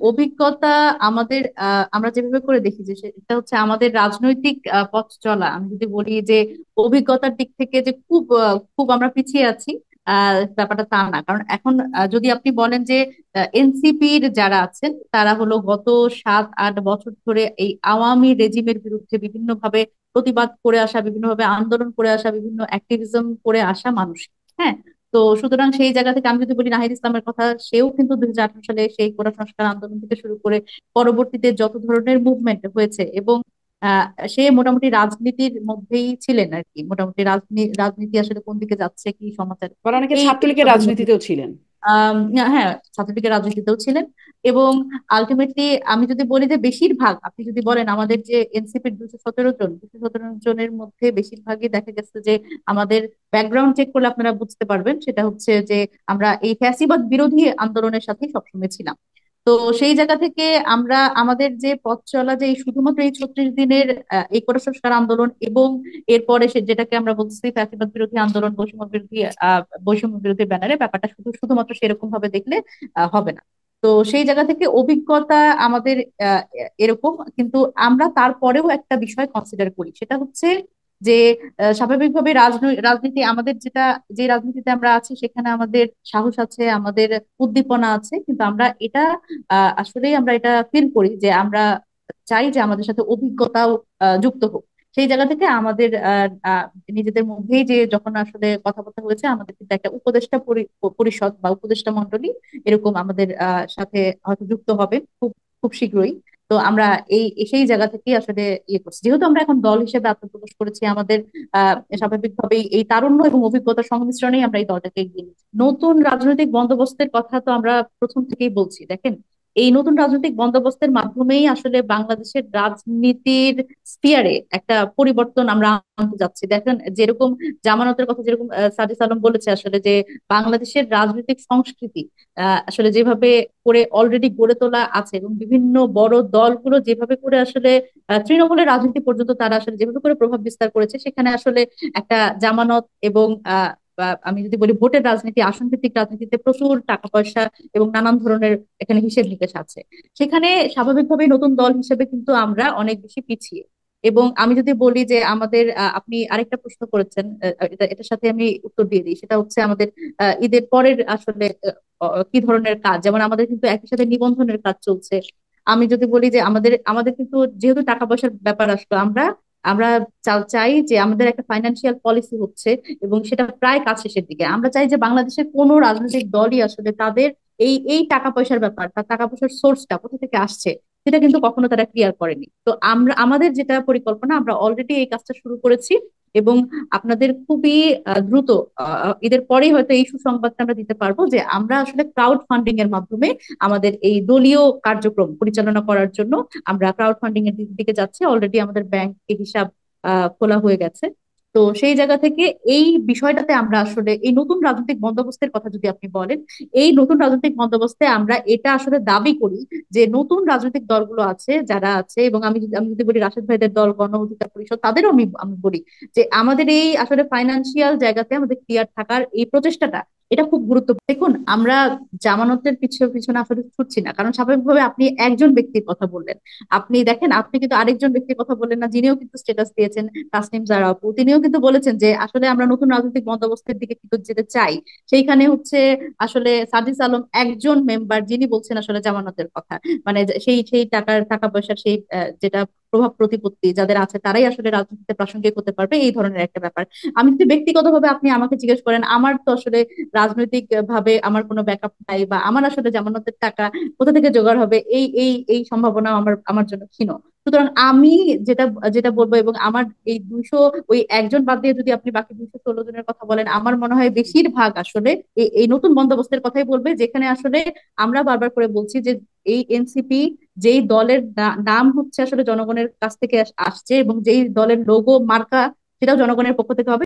অভিজ্ঞতা আমাদের আমরা যেভাবে করে দেখি যে সেটা হচ্ছে আমাদের রাজনৈতিক পথ চলা। আমি যদি বলি যে অভিজ্ঞতার দিক থেকে যে খুব আমরা পিছিয়ে আছি, ব্যাপারটা তা না। কারণ এখন যদি আপনি বলেন যে এনসিপির যারা আছেন তারা হলো গত 7-8 বছর ধরে এই আওয়ামী রেজিমের বিরুদ্ধে বিভিন্নভাবে প্রতিবাদ করে আসা, বিভিন্নভাবে আন্দোলন করে আসা, বিভিন্ন অ্যাক্টিভিজম করে আসা মানুষ। হ্যাঁ। তো সুতরাং সেই জায়গা থেকে আমি যদি বলি নাহিদ ইসলামের কথা, সেও কিন্তু 2018 সালে সেই কোটা সংস্কার আন্দোলন থেকে শুরু করে পরবর্তীতে যত ধরনের মুভমেন্ট হয়েছে, এবং আহ সে মোটামুটি রাজনীতির মধ্যেই ছিলেন আর কি। মোটামুটি রাজনীতি আসলে কোন দিকে যাচ্ছে, কি সমাচার, আবার অনেকে এই ছাত্রলীগের এইসবের মধ্যে। রাজনীতিতেও ছিলেন। আহ হ্যাঁ, ছাত্রলীগের রাজনীতিতেও ছিলেন। এবং আলটিমেটলি আমি যদি বলি যে বেশিরভাগ, আপনি যদি বলেন আমাদের যে এনসিপির 217 জনের মধ্যে বেশিরভাগই দেখা গেছে যে আমাদের ব্যাকগ্রাউন্ড চেক করলে আপনারা বুঝতে পারবেন, সেটা হচ্ছে যে আমরা এই ফ্যাসিবাদ বিরোধী আন্দোলনের সাথে সবসময় ছিলাম। তো সেই জায়গা থেকে আমরা আমাদের যে পথ চলা, যে এই শুধুমাত্র এই 36 দিনের এই কোটা সংস্কার আন্দোলন এবং এরপরে সে যেটাকে আমরা বলছি ফ্যাসিবাদ বিরোধী আন্দোলন, বৈষম্য বিরোধী ব্যানারে, ব্যাপারটা শুধুমাত্র সেরকম ভাবে দেখলে হবে না। তো সেই জায়গা থেকে অভিজ্ঞতা আমাদের আহ, এরকম, কিন্তু আমরা তারপরেও একটা বিষয় কনসিডার করি, সেটা হচ্ছে যে স্বাভাবিকভাবে রাজনীতি আমাদের যেটা, যে রাজনীতিতে আমরা আছি সেখানে আমাদের সাহস আছে, আমাদের উদ্দীপনা আছে, কিন্তু আমরা এটা আসলেই আমরা এটা ফিল করি যে আমরা চাই যে আমাদের সাথে অভিজ্ঞতাও যুক্ত হোক। সেই জায়গা থেকে আমাদের নিজেদের মধ্যেই যে যখন আসলে কথাবার্তা হয়েছে, আমাদের কিন্তু একটা উপদেষ্টা পরিষদ বা উপদেষ্টা মণ্ডলী এরকম আমাদের সাথে হয়তো যুক্ত হবে খুব খুব শীঘ্রই। তো আমরা সেই জায়গা থেকে আসলে ইয়ে করছি, যেহেতু আমরা এখন দল হিসেবে আত্মপ্রকাশ করেছি আমাদের স্বাভাবিকভাবেই এই তারুণ্য এবং অভিজ্ঞতার সংমিশ্রণেই আমরা এই দলটাকে এগিয়ে নিচ্ছি। নতুন রাজনৈতিক বন্দোবস্তের কথা তো আমরা প্রথম থেকেই বলছি। দেখেন, এই নতুন রাজনৈতিক বন্দোবস্তের মাধ্যমেই আসলে বাংলাদেশের রাজনীতির স্পিয়ারে একটা পরিবর্তন আমরা আনতে যাচ্ছি। দেখেন, যেরকম জামানতের কথা যেরকম সাজিদ আলম বলেছে, আসলে যে বাংলাদেশের রাজনৈতিক সংস্কৃতি আসলে যেভাবে করে অলরেডি গড়ে তোলা আছে, এবং বিভিন্ন বড় দলগুলো যেভাবে করে আসলে তৃণমূলের রাজনীতি পর্যন্ত তারা আসলে যেভাবে করে প্রভাব বিস্তার করেছে, সেখানে আসলে একটা জামানত এবং বা আমি যদি বলি ভোটের রাজনীতি, আসন ভিত্তিক রাজনীতিতে প্রচুর টাকা পয়সা এবং নানান ধরনের এখানে হিসেব নিকেশ আছে। সেখানে স্বাভাবিকভাবেই নতুন দল হিসেবে কিন্তু আমরা অনেক বেশি পিছিয়ে। এবং আমি যদি বলি যে আমাদের আপনি আরেকটা প্রশ্ন করেছেন, এটার সাথে আমি উত্তর দিয়ে দিই, সেটা হচ্ছে আমাদের ঈদের পরের আসলে কি ধরনের কাজ। যেমন আমাদের কিন্তু একই সাথে নিবন্ধনের কাজ চলছে। আমি যদি বলি যে আমাদের আমাদের কিন্তু যেহেতু টাকা পয়সার ব্যাপার আসলো, আমরা আমরা চাই যে আমাদের একটা ফাইন্যান্সিয়াল পলিসি হচ্ছে, এবং সেটা প্রায় কাজ শেষের দিকে। আমরা চাই যে বাংলাদেশের কোনো রাজনৈতিক দলই আসলে তাদের এই এই টাকা পয়সার ব্যাপার, তার টাকা পয়সার সোর্সটা কোথা থেকে আসছে সেটা কিন্তু কখনো তারা ক্লিয়ার করেনি। তো আমরা আমাদের যেটা পরিকল্পনা, আমরা অলরেডি এই কাজটা শুরু করেছি। এবং আপনাদের খুবই দ্রুত ঈদের পরেই হয়তো এই সুসংবাদটা আমরা দিতে পারবো যে আমরা আসলে ক্রাউড ফান্ডিং এর মাধ্যমে আমাদের এই দলীয় কার্যক্রম পরিচালনা করার জন্য আমরা ক্রাউড ফান্ডিং এর দিকে যাচ্ছি। অলরেডি আমাদের ব্যাংকে হিসাব খোলা হয়ে গেছে। তো সেই জায়গা থেকে এই বিষয়টাতে আমরা আসলে এই নতুন রাজনৈতিক বন্দোবস্তের কথা যদি আপনি বলেন, এই নতুন রাজনৈতিক বন্দোবস্তে আমরা এটা আসলে দাবি করি যে নতুন রাজনৈতিক দলগুলো আছে, যারা আছে, এবং আমি যদি বলি রাশেদ ভাইদের দল, গণ অধিকার পরিষদ, তাদেরও আমি আমি বলি যে আমাদের এই আসলে ফাইনান্সিয়াল জায়গাতে আমাদের ক্লিয়ার থাকার এই প্রচেষ্টাটা, এটা খুব গুরুত্বপূর্ণ। দেখুন, আমরা জামানতের পিছনে আসলে ছুটছি না, কারণ স্বাভাবিকভাবে আপনি একজন ব্যক্তির কথা বললেন। আপনি দেখেন, আপনি কিন্তু আরেকজন ব্যক্তির কথা বললেন না, যিনিও কিন্তু স্ট্যাটাস দিয়েছেন, তাসনিম জারা আপু, তিনিও কিন্তু বলেছেন যে আসলে আমরা নতুন রাজনৈতিক বন্দোবস্তের দিকে কিন্তু যেতে চাই। সেইখানে হচ্ছে আসলে সাজিস আলম একজন মেম্বার, যিনি বলছেন আসলে জামানতের কথা। মানে সেই সেই টাকা পয়সার সেই যেটা প্রভাব প্রতিপত্তি যাদের আছে, তারাই আসলে রাজনীতিতে প্রাসঙ্গিক হতে পারবে, এই ধরনের একটা ব্যাপার। আমি যদি ব্যক্তিগতভাবে আপনি আমাকে জিজ্ঞেস করেন, আমার তো আসলে রাজনৈতিক ভাবে আমার কোনো ব্যাকআপ নাই, বা আমার আসলে জামানতের টাকা কোথা থেকে জোগাড় হবে, এই সম্ভাবনা আমার আমার জন্য ক্ষীণ। সুতরাং আমি যেটা যেটা বলবো, এবং আমার এই 200, ওই একজন বাদ দিয়ে যদি আপনি বাকি 216 জনের কথা বলেন, আমার মনে হয় বেশিরভাগ আসলে এই নতুন বন্দোবস্তের কথাই বলবে, যেখানে আসলে আমরা বারবার করে বলছি যে এই এনসিপি যেই দলের নাম হচ্ছে আসলে জনগণের কাছ থেকে আসছে, এবং যেই দলের লোগো মার্কা সেটাও জনগণের পক্ষ থেকে হবে।